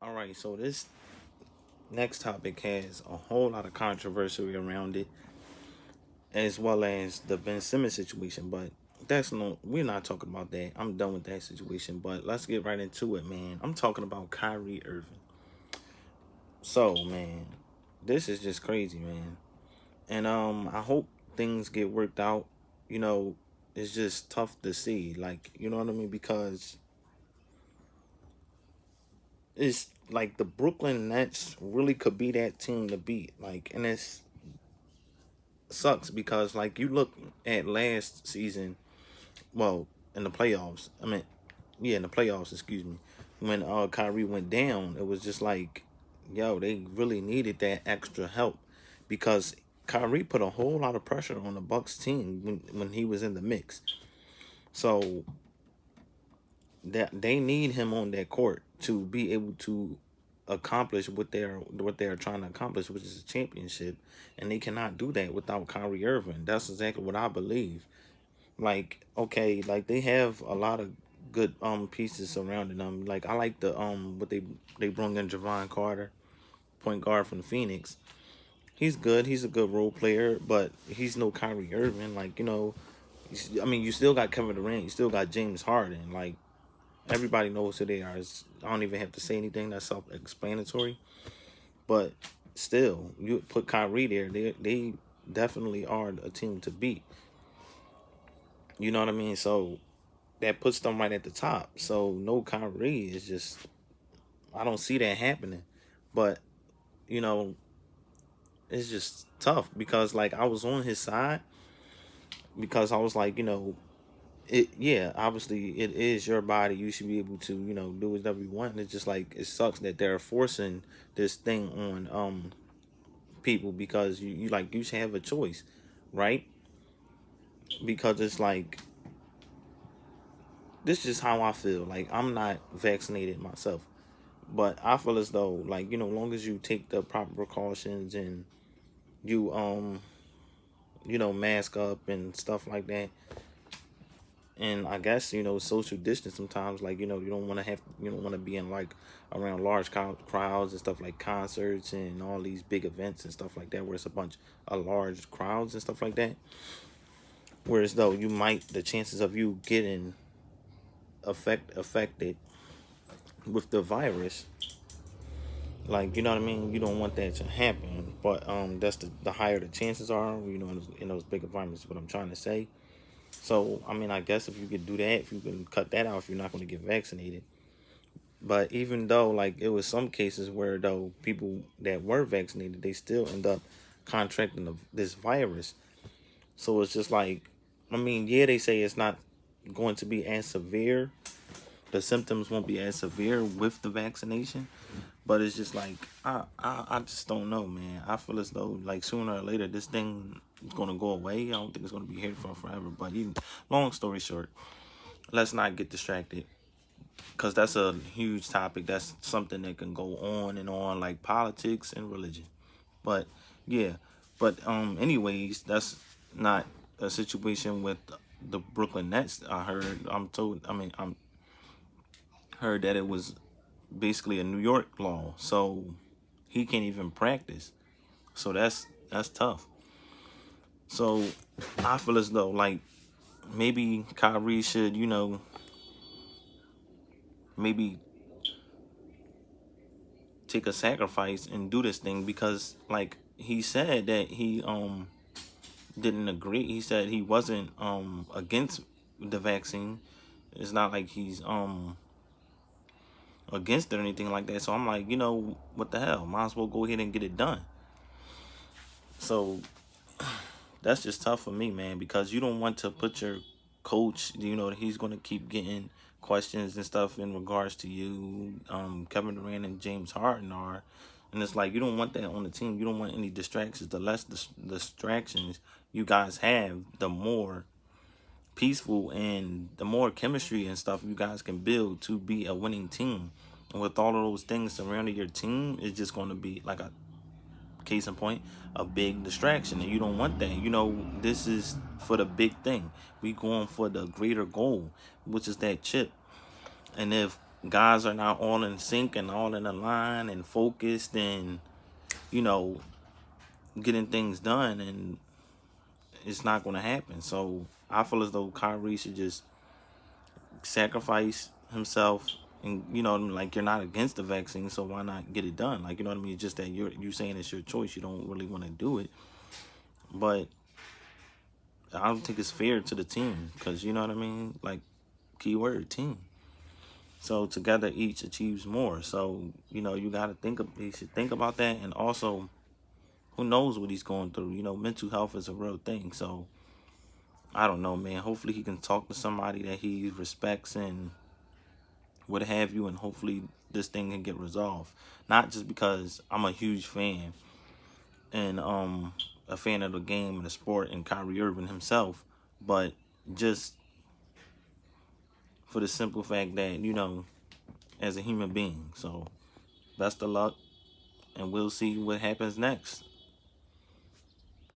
All right, so this next topic has a whole lot of controversy around it, as well as the Ben Simmons situation. But we're not talking about that. I'm done with that situation. But let's get right into it, man. I'm talking about Kyrie Irving. So, man, this is just crazy, man. And I hope things get worked out. You know, it's just tough to see, like, you know what I mean, because it's like the Brooklyn Nets really could be that team to beat. Like, and it's sucks because like you look at last season, well, in the playoffs. I mean, yeah, in the playoffs, excuse me. When Kyrie went down, it was just like, yo, they really needed that extra help because Kyrie put a whole lot of pressure on the Bucks team when he was in the mix. So that they need him on that court to be able to accomplish what they're trying to accomplish, which is a championship, and they cannot do that without Kyrie Irving. That's exactly what I believe. Like, okay, like they have a lot of good pieces surrounding them. Like I like the what they brought in Javon Carter, point guard from Phoenix. He's good. He's a good role player, but he's no Kyrie Irving. Like, I mean, you still got Kevin Durant. You still got James Harden. Like, everybody knows who they are. I don't even have to say anything. That's self-explanatory. But still, you put Kyrie there. They definitely are a team to beat. You know what I mean? So that puts them right at the top. So no Kyrie is just, I don't see that happening. But you know, it's just tough because like I was on his side because I was like, it, yeah, obviously it is your body. You should be able to, do whatever you want. And it's just like it sucks that they're forcing this thing on people because you should have a choice, right? Because it's like this is how I feel. Like I'm not vaccinated myself. But I feel as though, like, long as you take the proper precautions and you mask up and stuff like that, and I guess social distance sometimes, like you don't want to be in like around large crowds and stuff like concerts and all these big events and stuff like that where it's a bunch of large crowds and stuff like that. Whereas though the chances of you getting affected with the virus, like, you know what I mean, you don't want that to happen. But that's the higher the chances are, in those big environments, is what I'm trying to say. So I mean, I guess if you could do that, if you can cut that out, if you're not going to get vaccinated. But even though, like, it was some cases where though people that were vaccinated, they still end up contracting this virus. So it's just like, I mean, yeah, they say it's not going to be as severe. The symptoms won't be as severe with the vaccination. But it's just like I just don't know, man. I feel as though like sooner or later this thing is gonna go away. I don't think it's gonna be here for forever. But even long story short, let's not get distracted because that's a huge topic. That's something that can go on and on, like politics and religion. But yeah, but anyways, that's not a situation with the Brooklyn Nets. I'm heard that it was basically a New York law, so he can't even practice. So that's tough. So I feel as though like maybe Kyrie should, maybe take a sacrifice and do this thing because like he said that he didn't agree. He said he wasn't against the vaccine. It's not like he's against it or anything like that. So I'm like, what the hell? Might as well go ahead and get it done. So that's just tough for me, man, because you don't want to put your coach, he's going to keep getting questions and stuff in regards to you. Kevin Durant and James Harden are. And it's like, you don't want that on the team. You don't want any distractions. The less distractions you guys have, the more peaceful and the more chemistry and stuff you guys can build to be a winning team. And with all of those things surrounding your team, it's just going to be like a case in point, a big distraction, and you don't want that. This is for the big thing. We going for the greater goal, which is that chip. And if guys are now all in sync and all in a line and focused and, you know, getting things done, and it's not going to happen. So I feel as though Kyrie should just sacrifice himself. And you know what I mean, like, you're not against the vaccine, so why not get it done? Like, you know what I mean, it's just that you're saying it's your choice, you don't really want to do it. But I don't think it's fair to the team, because you know what I mean, like, keyword team. So together each achieves more. So, you know, you gotta you should think about that. And also, who knows what he's going through? You know, mental health is a real thing. So I don't know, man. Hopefully he can talk to somebody that he respects and what have you, and hopefully this thing can get resolved. Not just because I'm a huge fan and a fan of the game and the sport and Kyrie Irving himself, but just for the simple fact that, you know, as a human being. So best of luck, and we'll see what happens next.